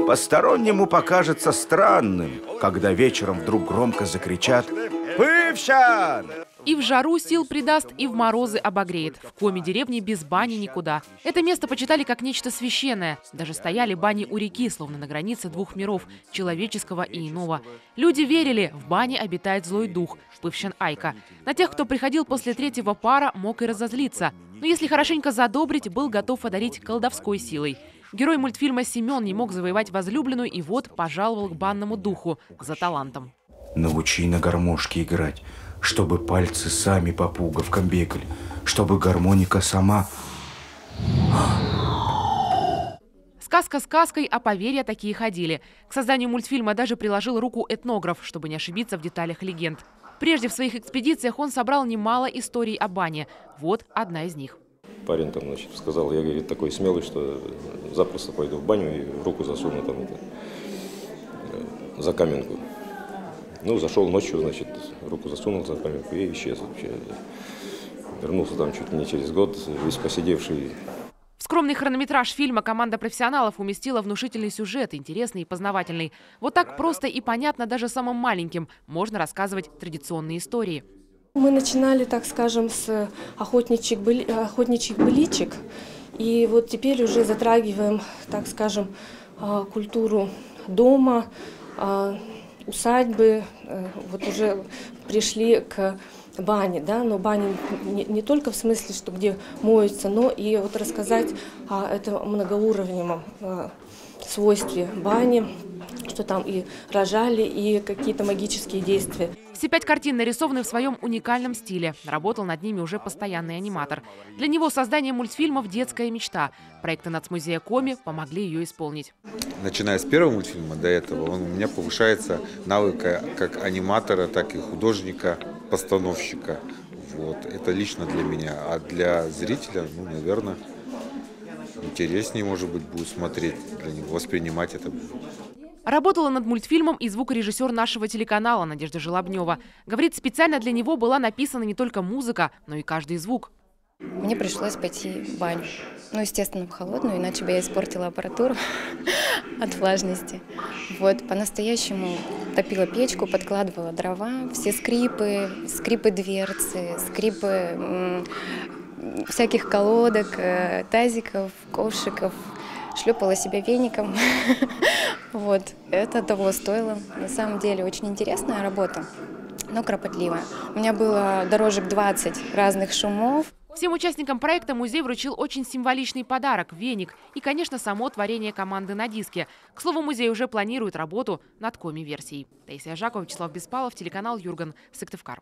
Постороннему покажется странным, когда вечером вдруг громко закричат «Пывщан!». И в жару сил придаст, и в морозы обогреет. В Коми деревне без бани никуда. Это место почитали как нечто священное. Даже стояли бани у реки, словно на границе двух миров – человеческого и иного. Люди верили, в бане обитает злой дух – Пывщан Айка. На тех, кто приходил после третьего пара, мог и разозлиться. Но если хорошенько задобрить, был готов одарить колдовской силой. Герой мультфильма Семен не мог завоевать возлюбленную и вот пожаловал к банному духу за талантом. Научи на гармошке играть, чтобы пальцы сами по пуговкам бегали, чтобы гармоника сама. Сказка сказкой, а поверья такие ходили. К созданию мультфильма даже приложил руку этнограф, чтобы не ошибиться в деталях легенд. Прежде в своих экспедициях он собрал немало историй о бане. Вот одна из них. Парень там, значит, сказал, я, говорит, такой смелый, что запросто пойду в баню и руку засуну там за каменку. Ну, зашел ночью, значит, руку засунул за каменку и исчез вообще. Вернулся там чуть ли не через год, весь посидевший. В скромный хронометраж фильма команда профессионалов уместила внушительный сюжет, интересный и познавательный. Вот так просто и понятно даже самым маленьким можно рассказывать традиционные истории. Мы начинали, так скажем, с охотничьих быличек. И вот теперь уже затрагиваем, так скажем, культуру дома, усадьбы. Вот уже пришли к бане, да, но бане не только в смысле, что где моются, но и вот рассказать о этом многоуровневом свойстве бани, что там и рожали, и какие-то магические действия. Все 5 картин нарисованы в своем уникальном стиле. Работал над ними уже постоянный аниматор. Для него создание мультфильмов – детская мечта. Проекты нацмузея Коми помогли ее исполнить. Начиная с первого мультфильма до этого, у меня повышается навык как аниматора, так и художника, постановщика. Вот. Это лично для меня. А для зрителя, ну, наверное, интереснее, может быть, будет смотреть, для него воспринимать это. Работала над мультфильмом и звукорежиссер нашего телеканала Надежда Желобнева. Говорит, специально для него была написана не только музыка, но и каждый звук. Мне пришлось пойти в баню. Ну, естественно, в холодную, иначе бы я испортила аппаратуру от влажности. Вот, по-настоящему топила печку, подкладывала дрова, все скрипы дверцы, скрипы всяких колодок, тазиков, ковшиков. Шлепала себя веником. Вот. Это того стоило. На самом деле очень интересная работа, но кропотливая. У меня было дорожек 20 разных шумов. Всем участникам проекта музей вручил очень символичный подарок – веник. И, конечно, само творение команды на диске. К слову, музей уже планирует работу над коми-версией. Таисия Жакова, Вячеслав Беспалов, телеканал Юрган, Сыктывкар.